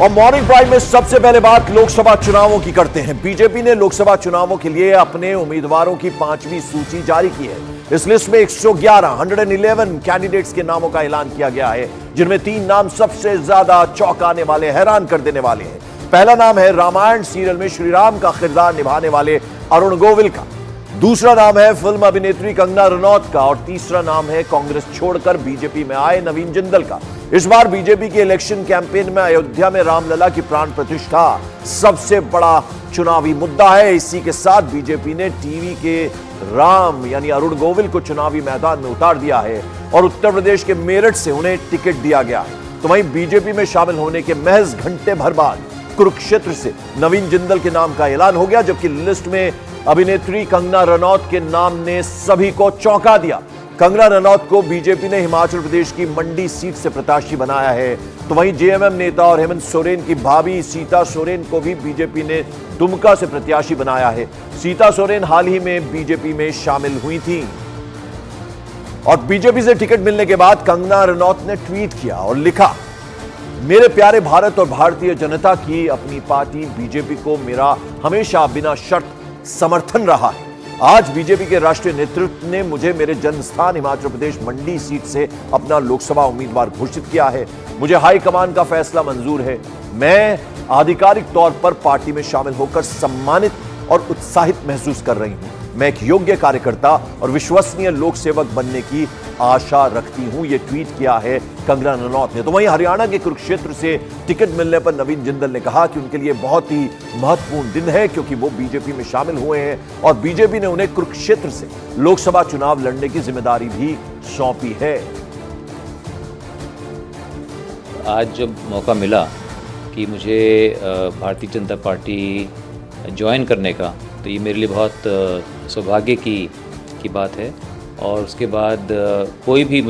और morning prime में सबसे पहले बात लोकसभा चुनावों की करते हैं। बीजेपी ने लोकसभा चुनावों के लिए अपने उम्मीदवारों की 5वीं सूची जारी की है। इस लिस्ट में 111 कैंडिडेट्स के नामों का ऐलान किया गया है, जिनमें 3 नाम सबसे ज्यादा चौंकाने वाले, हैरान कर देने वाले हैं। पहला नाम है रामायण सीरियल में श्रीराम का किरदार निभाने वाले अरुण गोविल का। दूसरा नाम है फिल्म अभिनेत्री कंगना रनौत का। और तीसरा नाम है कांग्रेस छोड़कर बीजेपी में आए नवीन जिंदल का। इस बार बीजेपी के इलेक्शन कैंपेन में अयोध्या में रामलला की प्राण प्रतिष्ठा सबसे बड़ा चुनावी मुद्दा है। इसी के साथ बीजेपी ने टीवी के राम यानी अरुण गोविल को चुनावी मैदान में उतार दिया है और उत्तर प्रदेश के मेरठ से उन्हें टिकट दिया गया है। तो वहीं बीजेपी में शामिल होने के महज घंटे भर बाद कुरुक्षेत्र से नवीन जिंदल के नाम का ऐलान हो गया, जबकि लिस्ट में अभिनेत्री कंगना रनौत के नाम ने सभी को चौंका दिया। कंगना रनौत को बीजेपी ने हिमाचल प्रदेश की मंडी सीट से प्रत्याशी बनाया है। तो वहीं जेएमएम नेता और हेमंत सोरेन की भाभी सीता सोरेन को भी बीजेपी ने दुमका से प्रत्याशी बनाया है। सीता सोरेन हाल ही में बीजेपी में शामिल हुई थी और बीजेपी से टिकट मिलने के बाद कंगना रनौत ने ट्वीट किया और लिखा, मेरे प्यारे भारत और भारतीय जनता की अपनी पार्टी बीजेपी को मेरा हमेशा बिना शर्त समर्थन रहा है। आज बीजेपी के राष्ट्रीय नेतृत्व ने मुझे मेरे जन्मस्थान हिमाचल प्रदेश मंडी सीट से अपना लोकसभा उम्मीदवार घोषित किया है। मुझे हाईकमान का फैसला मंजूर है। मैं आधिकारिक तौर पर पार्टी में शामिल होकर सम्मानित और उत्साहित महसूस कर रही हूं। मैं एक योग्य कार्यकर्ता और विश्वसनीय लोक सेवक बनने की आशा रखती हूं। यह ट्वीट किया है कंगना रनौत ने। तो वहीं हरियाणा के कुरुक्षेत्र से टिकट मिलने पर नवीन जिंदल ने कहा कि उनके लिए बहुत ही महत्वपूर्ण दिन है, क्योंकि वो बीजेपी में शामिल हुए हैं और बीजेपी ने उन्हें कुरुक्षेत्र से लोकसभा चुनाव लड़ने की जिम्मेदारी भी सौंपी है। आज जब मौका मिला कि मुझे भारतीय जनता पार्टी ज्वाइन करने का, तो ये मेरे लिए बहुत सौभाग्य की बात है। और उसके बाद कोई भी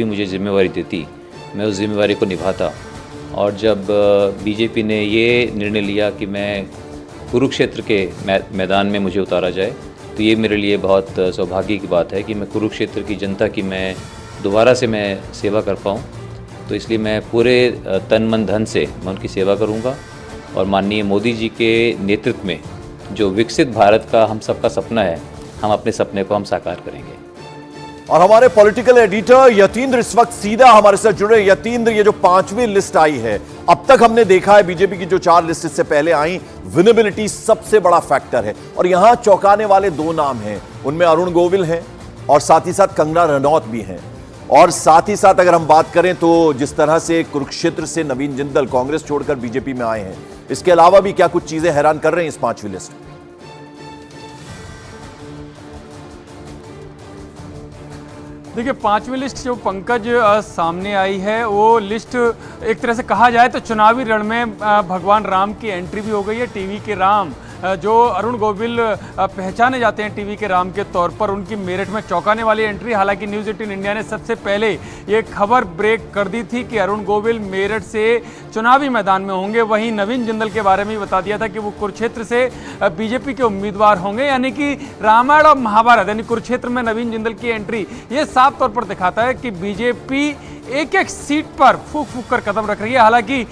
मुझे जिम्मेवारी देती, मैं उस जिम्मेवारी को निभाता। और जब बीजेपी ने ये निर्णय लिया कि मैं कुरुक्षेत्र के मैदान में मुझे उतारा जाए, तो ये मेरे लिए बहुत सौभाग्य की बात है कि मैं कुरुक्षेत्र की जनता की मैं दोबारा से मैं सेवा कर पाऊँ। तो इसलिए मैं पूरे तन मन धन से मैं उनकी सेवा करूँगा और माननीय मोदी जी के नेतृत्व में जो विकसित भारत का हम सबका सपना है, हम अपने सपने को हम साकार करेंगे। और हमारे पॉलिटिकल एडिटर यतीन्द्र इस वक्त सीधा हमारे साथ जुड़े। यतीन्द्र, ये जो 5वीं लिस्ट आई है, अब तक हमने देखा है बीजेपी की जो 4 लिस्ट इससे पहले आई, विनेबिलिटी सबसे बड़ा फैक्टर है और यहां चौंकाने वाले 2 नाम हैं। उनमें अरुण गोविल हैं और साथ ही साथ कंगना रनौत भी हैं। और साथ ही साथ अगर हम बात करें तो जिस तरह से कुरुक्षेत्र से नवीन जिंदल कांग्रेस छोड़कर बीजेपी में आए हैं, इसके अलावा भी क्या कुछ चीजें हैरान कर रहे हैं इस 5वीं लिस्ट? देखिए, 5वीं लिस्ट जो पंकज सामने आई है, वो लिस्ट एक तरह से कहा जाए तो चुनावी रण में भगवान राम की एंट्री भी हो गई है। टीवी के राम जो अरुण गोविल पहचाने जाते हैं टीवी के राम के तौर पर, उनकी मेरठ में चौंकाने वाली एंट्री। हालांकि न्यूज़ 18 इंडिया ने सबसे पहले ये खबर ब्रेक कर दी थी कि अरुण गोविल मेरठ से चुनावी मैदान में होंगे। वहीं नवीन जिंदल के बारे में बता दिया था कि वो कुरुक्षेत्र से बीजेपी के उम्मीदवार होंगे। यानी कि रामायण और महाभारत यानी कुरुक्षेत्र में नवीन जिंदल की एंट्री ये साफ तौर पर दिखाता है कि बीजेपी एक एक सीट पर फूक फूक कर कदम रख रही है। हालांकि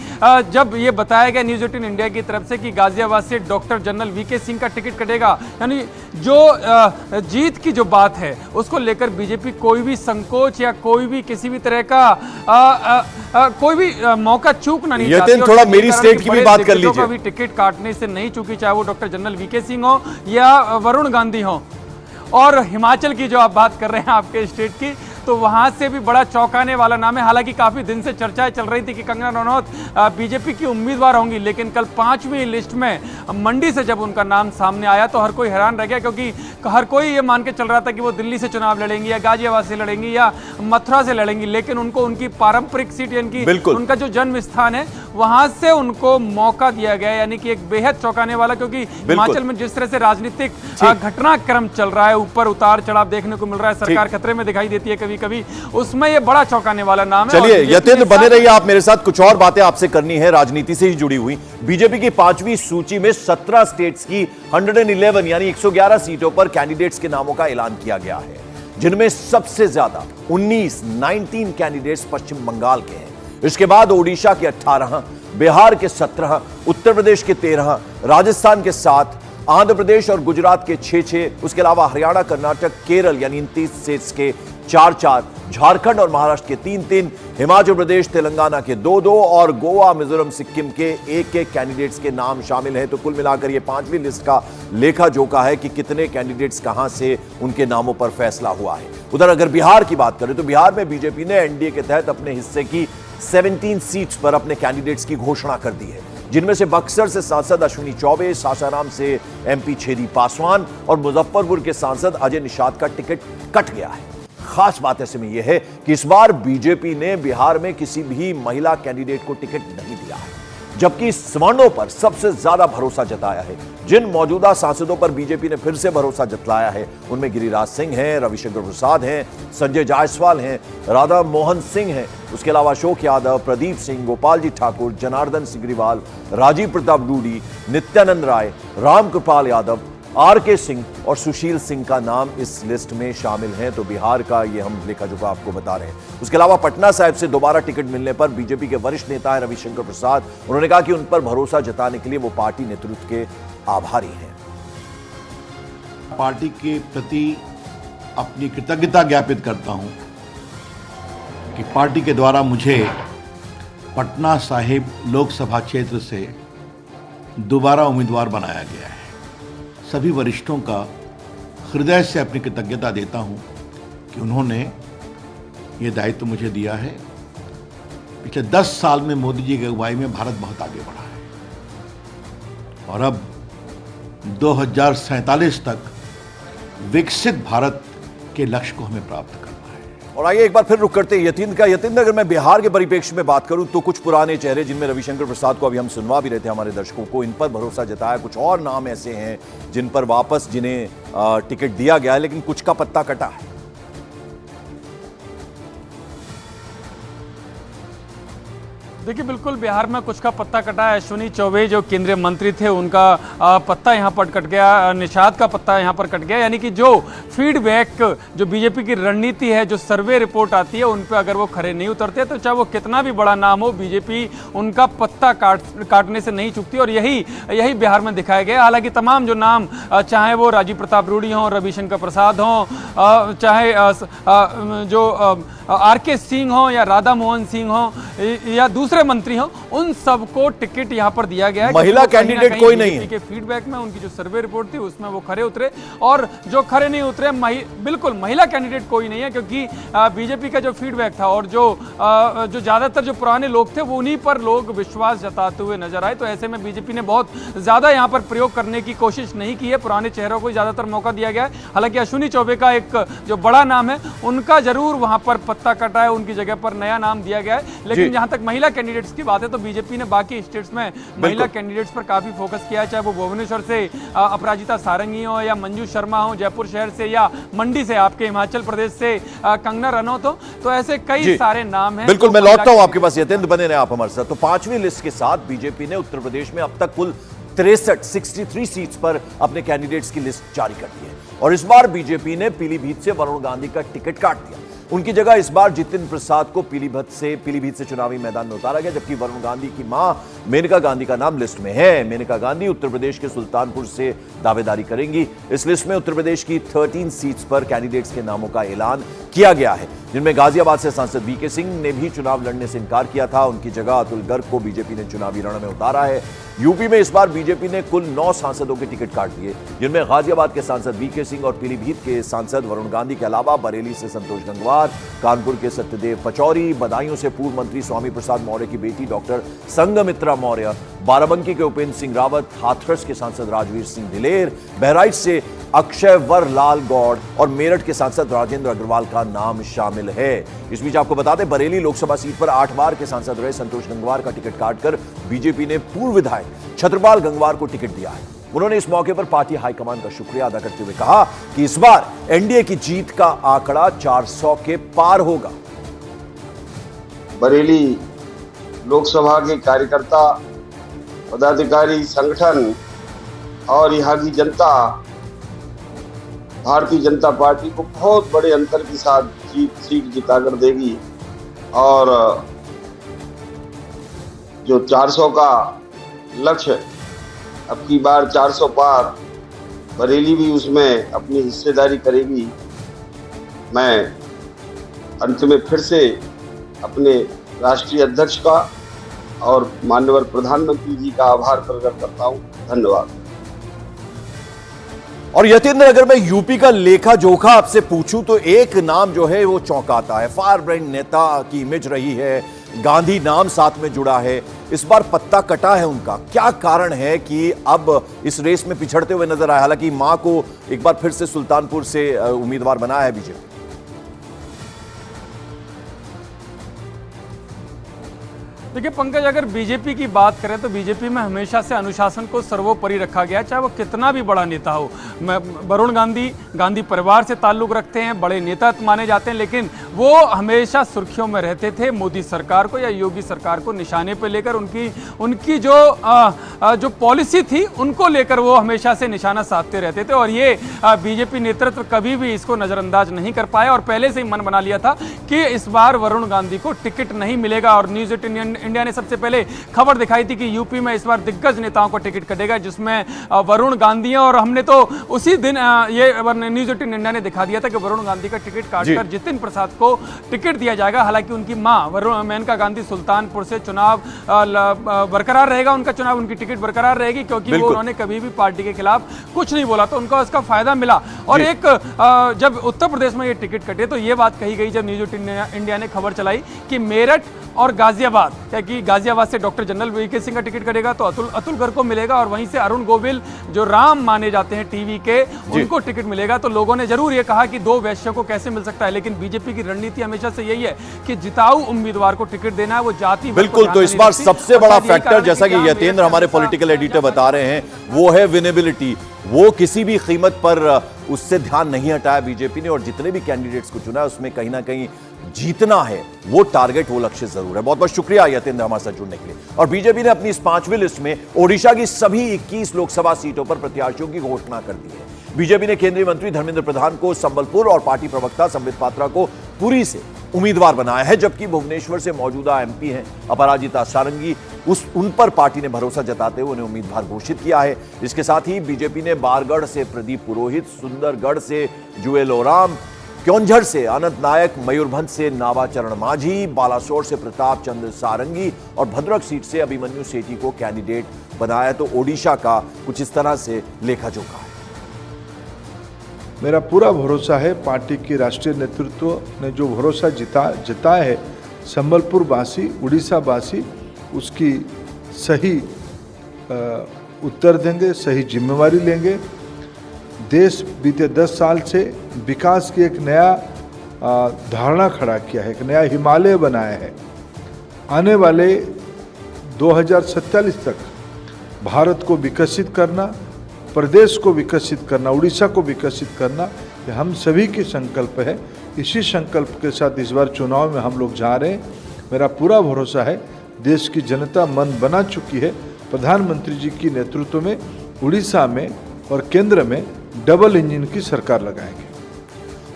जब ये बताया गया न्यूज़ 18 इंडिया की तरफ से कि गाजियाबाद से डॉक्टर जनरल वीके सिंह का टिकट कटेगा, यानी जो जीत की जो बात है उसको लेकर बीजेपी कोई भी संकोच या कोई भी किसी भी तरह का कोई भी मौका चूकना नहीं चाहती। थोड़ा मेरी स्टेट की भी बात कर लीजिए। कभी टिकट काटने से नहीं चूकी, चाहे वो डॉक्टर जनरल वीके सिंह हो या वरुण गांधी हो। और हिमाचल की जो आप बात कर रहे हैं आपके स्टेट की, तो वहां से भी बड़ा चौंकाने वाला नाम है। हालांकि काफी दिन से चर्चाएं चल रही थी कि कंगना रनौत बीजेपी की उम्मीदवार होंगी, लेकिन कल 5वीं लिस्ट में मंडी से जब उनका नाम सामने आया तो हर कोई हैरान रह गया, क्योंकि हर कोई ये मान के चल रहा था कि वो दिल्ली से चुनाव लड़ेंगी या गाजियाबाद से लड़ेंगी या मथुरा से लड़ेंगी। लेकिन उनको उनकी पारंपरिक सीट यानी कि उनका जो जन्म स्थान है वहां से उनको मौका दिया गया। यानी कि एक बेहद चौंकाने वाला, क्योंकि हिमाचल में जिस तरह से राजनीतिक घटनाक्रम चल रहा है, ऊपर उतार चढ़ाव देखने को मिल रहा है, सरकार खतरे में दिखाई देती है कभी कभी, उसमें ये बड़ा चौंकाने वाला नाम है। चलिए यतीन्द्र बने रहिए आप मेरे साथ, कुछ और बातें आपसे करनी है राजनीति से ही जुड़ी हुई। बीजेपी की 5वीं सूची में 17 स्टेट्स की 111 यानी 111 सीटों पर कैंडिडेट्स के नामों का ऐलान किया गया है, जिनमें सबसे ज्यादा 19 कैंडिडेट्स पश्चिम बंगाल के हैं। इसके बाद ओडिशा के 18, बिहार के 17, उत्तर प्रदेश के 13, राजस्थान के 7, आंध्र प्रदेश और गुजरात के 6-6, उसके अलावा हरियाणा, कर्नाटक, केरल यानी इन 30 स्टेट्स के 4-4, झारखंड और महाराष्ट्र के 3-3, हिमाचल प्रदेश, तेलंगाना के 2-2 और गोवा, मिजोरम, सिक्किम के 1-1 कैंडिडेट्स के नाम शामिल हैं। तो कुल मिलाकर यह 5वीं लिस्ट का लेखा जोखा है कि कितने कैंडिडेट्स कहां से उनके नामों पर फैसला हुआ है। उधर अगर बिहार की बात करें तो बिहार में बीजेपी ने एनडीए के तहत अपने हिस्से की 17 सीट्स पर अपने कैंडिडेट्स की घोषणा कर दी है, जिनमें से बक्सर से सांसद अश्विनी चौबे, सासाराम से एमपी छेदी पासवान और मुजफ्फरपुर के सांसद अजय निषाद का टिकट कट गया है। खास बात ऐसे में यह है कि इस बार बीजेपी ने बिहार में किसी भी महिला कैंडिडेट को टिकट नहीं दिया है, जबकि सवर्णों पर सबसे ज्यादा भरोसा जताया है। जिन मौजूदा सांसदों पर बीजेपी ने फिर से भरोसा जताया है उनमें गिरिराज सिंह हैं, रविशंकर प्रसाद हैं, संजय जायसवाल हैं, राधा मोहन सिंह हैं, उसके अलावा अशोक यादव, प्रदीप सिंह, गोपाल जी ठाकुर, जनार्दन सिग्रीवाल, राजीव प्रताप रूडी, नित्यानंद राय, रामकृपाल यादव, आरके सिंह और सुशील सिंह का नाम इस लिस्ट में शामिल हैं। तो बिहार का ये हम लेखा जोखा आपको बता रहे हैं। उसके अलावा पटना साहिब से दोबारा टिकट मिलने पर बीजेपी के वरिष्ठ नेता है रविशंकर प्रसाद। उन्होंने कहा कि उन पर भरोसा जताने के लिए वो पार्टी नेतृत्व के आभारी हैं। पार्टी के प्रति अपनी कृतज्ञता ज्ञापित करता हूं कि पार्टी के द्वारा मुझे पटना साहिब लोकसभा क्षेत्र से दोबारा उम्मीदवार बनाया गया है। सभी वरिष्ठों का हृदय से अपनी कृतज्ञता देता हूं कि उन्होंने ये दायित्व मुझे दिया है। पिछले 10 साल में मोदी जी की अगुवाई में भारत बहुत आगे बढ़ा है और अब 2047 तक विकसित भारत के लक्ष्य को हमें प्राप्त करना है। और आइए एक बार फिर रुक करते हैं यतीन का। यतीन, अगर मैं बिहार के परिप्रेक्ष्य में बात करूं तो कुछ पुराने चेहरे जिनमें रविशंकर प्रसाद को अभी हम सुनवा भी रहे थे हमारे दर्शकों को, इन पर भरोसा जताया। कुछ और नाम ऐसे हैं जिन पर वापस जिन्हें टिकट दिया गया है, लेकिन कुछ का पत्ता कटा है। देखिए, बिल्कुल बिहार में कुछ का पत्ता कटा है। अश्विनी चौबे जो केंद्रीय मंत्री थे उनका पत्ता यहाँ पर कट गया, निषाद का पत्ता यहाँ पर कट गया। यानी कि जो फीडबैक, जो बीजेपी की रणनीति है, जो सर्वे रिपोर्ट आती है, उन पे अगर वो खरे नहीं उतरते तो चाहे वो कितना भी बड़ा नाम हो, बीजेपी उनका पत्ता काटने से नहीं चूकती। और यही बिहार में दिखाया गया। हालांकि तमाम जो नाम, चाहे वो राजीव प्रताप रूडी हों, रविशंकर प्रसाद हों, चाहे जो आरके सिंह हों या राधा मोहन सिंह हों या दूसरे मंत्री हों, उन सबको टिकट यहां पर दिया गया है। महिला कैंडिडेट कोई नहीं है। के फीडबैक में उनकी जो सर्वे रिपोर्ट थी उसमें वो खरे उतरे, और जो खरे नहीं उतरे बिल्कुल महिला कैंडिडेट कोई नहीं है, क्योंकि बीजेपी का जो फीडबैक था और जो ज्यादातर जो पुराने लोग थे वो उन्हीं पर लोग विश्वास जताते हुए नजर आए। तो ऐसे में बीजेपी ने बहुत ज्यादा यहां पर प्रयोग करने की कोशिश नहीं की है, पुराने चेहरों को ज्यादातर मौका दिया गया है। हालांकि अश्विनी चौबे का एक जो बड़ा नाम है उनका जरूर वहां पर पत्ता कटा है, उनकी जगह पर नया नाम दिया गया है। लेकिन जहां तक महिला कैंडिडेट्स की बात है तो बीजेपी ने बाकी स्टेट्स में महिला कैंडिडेट्स पर काफी फोकस किया है, चाहे वो भुवनेश्वर से अपराजिता सारंगी हो या मंजू शर्मा हो जयपुर शहर से, या मंडी से आपके हिमाचल प्रदेश से कंगना रनौत हो। तो ऐसे कई सारे नाम हैं। बिल्कुल, मैं लौटता हूं आपके पास यतेंद्र, बने रहे आप हमारे साथ। तो 5वीं लिस्ट के साथ बीजेपी ने उत्तर प्रदेश में अब तक कुल 63 सीट्स पर अपने कैंडिडेट्स की लिस्ट जारी कर दी है। और इस बार बीजेपी ने पीलीभीत से वरुण गांधी का टिकट काट दिया। उनकी जगह इस बार जितिन प्रसाद को पीलीभीत से चुनावी मैदान में उतारा गया, जबकि वरुण गांधी की मां मेनका गांधी का नाम लिस्ट में है। मेनका गांधी उत्तर प्रदेश के सुल्तानपुर से दावेदारी करेंगी। इस लिस्ट में उत्तर प्रदेश की 13 सीट्स पर कैंडिडेट्स के नामों का ऐलान किया गया है, जिनमें गाजियाबाद से सांसद वीके सिंह ने भी चुनाव लड़ने से इनकार किया था। उनकी जगह अतुल गर्ग को बीजेपी ने चुनावी रण में उतारा है। यूपी में इस बार बीजेपी ने कुल 9 सांसदों के टिकट काट दिए, जिनमें गाजियाबाद के सांसद वीके सिंह और पीलीभीत के सांसद वरुण गांधी के अलावा बरेली से संतोष गंगवार, कानपुर के सत्यदेव पचौरी, बदायूं से पूर्व मंत्री स्वामी प्रसाद मौर्य की बेटी डॉक्टर संघमित्रा मौर्य, बाराबंकी के उपेंद्र सिंह रावत, हाथरस के सांसद राजवीर सिंह दिलेर, बहराइच से अक्षयवर लाल गौड़ और मेरठ के सांसद राजेंद्र अग्रवाल का नाम शामिल है। इस बीच आपको बता दें, बरेली लोकसभा सीट पर 8 बार के सांसद रहे संतोष गंगवार का टिकट काटकर बीजेपी ने पूर्व विधायक छत्रपाल गंगवार को टिकट दिया है। उन्होंने इस मौके पर पार्टी हाईकमान का शुक्रिया अदा करते हुए कहा कि इस बार एनडीए की जीत का आंकड़ा 400 के पार होगा। बरेली लोकसभा के कार्यकर्ता, पदाधिकारी, संगठन और यहाँ की जनता भारतीय जनता पार्टी को बहुत बड़े अंतर के साथ सीट जिताकर देगी और जो 400 का लक्ष्य, अब की बार 400 पार, बरेली भी उसमें अपनी हिस्सेदारी करेगी। मैं अंत में फिर से अपने राष्ट्रीय अध्यक्ष का और माननीय प्रधानमंत्री जी का आभार प्रकट करता हूं। धन्यवाद। और यतीन्द्र, अगर मैं यूपी का लेखा जोखा आपसे पूछूं तो एक नाम जो है वो चौंकाता है। फायर ब्रांड नेता की इमेज रही है, गांधी नाम साथ में जुड़ा है, इस बार पत्ता कटा है उनका। क्या कारण है कि अब इस रेस में पिछड़ते हुए नजर आए? हालांकि मां को एक बार फिर से सुल्तानपुर से उम्मीदवार बनाया है बीजेपी। देखिए पंकज, अगर बीजेपी की बात करें तो बीजेपी में हमेशा से अनुशासन को सर्वोपरि रखा गया, चाहे वो कितना भी बड़ा नेता हो। वरुण गांधी परिवार से ताल्लुक रखते हैं, बड़े नेता माने जाते हैं, लेकिन वो हमेशा सुर्खियों में रहते थे मोदी सरकार को या योगी सरकार को निशाने पर लेकर। उनकी जो पॉलिसी थी उनको लेकर वो हमेशा से निशाना साधते रहते थे, और ये बीजेपी नेतृत्व कभी भी इसको नज़रअंदाज नहीं कर पाया और पहले से ही मन बना लिया था कि इस बार वरुण गांधी को टिकट नहीं मिलेगा। और न्यूज़ 18 इंडिया ने सबसे पहले खबर दिखाई थी कि यूपी में इस बार दिग्गज नेताओं को टिकट कटेगा, जिसमें वरुण गांधी है। और हमने तो उसी दिन ये न्यूज़ 18 इंडिया ने दिखा दिया था कि वरुण गांधी का टिकट काटकर जितिन प्रसाद को टिकट दिया जाएगा। हालांकि उनकी मां मेनका गांधी सुल्तानपुर से चुनाव बरकरार रहेगा, उनका चुनाव, उनकी टिकट बरकरार रहेगी, क्योंकि वो उन्होंने कभी भी पार्टी के खिलाफ कुछ नहीं बोला, तो उनको उसका फायदा मिला। और एक जब उत्तर प्रदेश में ये टिकट कटे तो ये बात कही गई, जब न्यूज़ 18 इंडिया ने खबर चलाई कि मेरठ और गाजियाबाद, कि गाजियाबाद से डॉक्टर जनरल वीके सिंह का टिकट कटेगा तो अतुल गर्ग को मिलेगा, और वहीं से अरुण गोविल जो राम माने जाते हैं टीवी के, उनको टिकट मिलेगा। तो लोगों ने जरूर ये कहा कि दो वैश्यों को कैसे मिल सकता है, लेकिन बीजेपी की रणनीति हमेशा से यही है कि जिताऊ उम्मीदवार को टिकट देना है, वो जाति। बिल्कुल, तो इस बार सबसे बड़ा फैक्टर, जैसा कि यतीन्द्र हमारे पॉलिटिकल एडिटर बता रहे हैं, वो है विनेबिलिटी। वो किसी भी कीमत पर उससे ध्यान नहीं हटाया बीजेपी ने, और जितने भी कैंडिडेट्स को चुना उसमें कहीं ना कहीं जीतना है, वो टारगेट, वो लक्ष्य जरूर है। बहुत बहुत शुक्रिया यतीन्द्र हमारे साथ जुड़ने के लिए। और बीजेपी ने अपनी इस 5वीं लिस्ट में ओडिशा की सभी 21 लोकसभा सीटों पर प्रत्याशियों की घोषणा कर दी है। बीजेपी ने केंद्रीय मंत्री धर्मेंद्र प्रधान को संबलपुर और पार्टी प्रवक्ता संबित पात्रा को पुरी से उम्मीदवार बनाया है, जबकि भुवनेश्वर से मौजूदा एमपी हैं अपराजिता सारंगी, उन पर पार्टी ने भरोसा जताते हुए उन्हें उम्मीदवार घोषित किया है। इसके साथ ही बीजेपी ने बारगढ़ से प्रदीप पुरोहित, सुंदरगढ़ से जुएल ओराम, क्योंझर से अनंत नायक, मयूरभंज से नावाचरण माझी, बालासोर से प्रताप चंद्र सारंगी और भद्रक सीट से अभिमन्यु सेठी को कैंडिडेट बनाया। तो ओडिशा का कुछ इस तरह से लेखा जोखा है। मेरा पूरा भरोसा है, पार्टी के राष्ट्रीय नेतृत्व ने जो भरोसा जताया है, संबलपुर वासी, उड़ीसा वासी उसकी सही उत्तर देंगे, सही जिम्मेवारी लेंगे। देश बीते 10 साल से विकास की एक नया धारणा खड़ा किया है, एक नया हिमालय बनाया है। आने वाले 2047 तक भारत को विकसित करना, प्रदेश को विकसित करना, उड़ीसा को विकसित करना, ये हम सभी की संकल्प है। इसी संकल्प के साथ इस बार चुनाव में हम लोग जा रहे हैं। मेरा पूरा भरोसा है, देश की जनता मन बना चुकी है। प्रधानमंत्री जी की नेतृत्व में उड़ीसा में और केंद्र में डबल इंजन की सरकार लगाएंगे।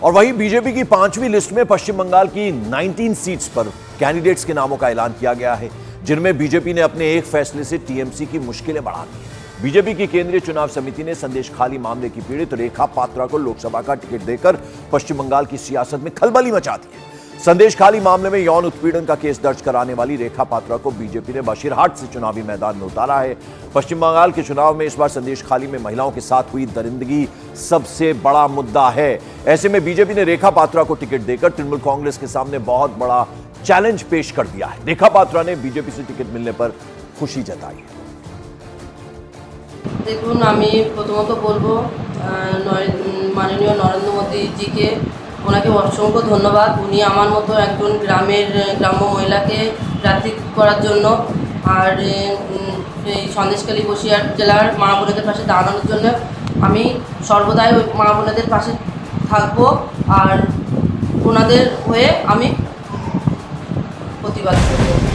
और वहीं बीजेपी की 5वीं लिस्ट में पश्चिम बंगाल की 19 सीट्स पर कैंडिडेट्स के नामों का ऐलान किया गया है, जिनमें बीजेपी ने अपने एक फैसले से टीएमसी की मुश्किलें बढ़ा दी हैं। बीजेपी की केंद्रीय चुनाव समिति ने संदेश खाली मामले की पीड़ित रेखा पात्रा को लोकसभा का टिकट देकर पश्चिम बंगाल की सियासत में खलबली मचा दी है। संदेश खाली मामले में यौन उत्पीड़न का केस दर्ज कराने वाली रेखा पात्रा को बीजेपी ने बशीरहाट से चुनावी मैदान में उतारा है। पश्चिम बंगाल के चुनाव में इस बार संदेश खाली में महिलाओं के साथ हुई दरिंदगी सबसे बड़ा मुद्दा है। ऐसे में बीजेपी ने रेखा पात्रा को टिकट देकर तृणमूल कांग्रेस के सामने बहुत बड़ा चैलेंज पेश कर दिया है। रेखा पात्रा ने बीजेपी से टिकट मिलने पर खुशी जताई है। দেখুন, আমি প্রথমত বলবো মাননীয় নরেন্দ্র মোদীজিকে, ওনাকে অসংখ্য ধন্যবাদ। উনি আমার মতো একজন গ্রাম্য মহিলাকে প্রার্থী করার জন্য আর এই সন্দেশখালী বসিরহাট জেলার মা বোনেদের পাশে দাঁড়ানোর জন্য আমি সর্বদাই ওই মা বোনেদের পাশে থাকবো আর ওনাদের হয়ে আমি প্রতিবাদ করব।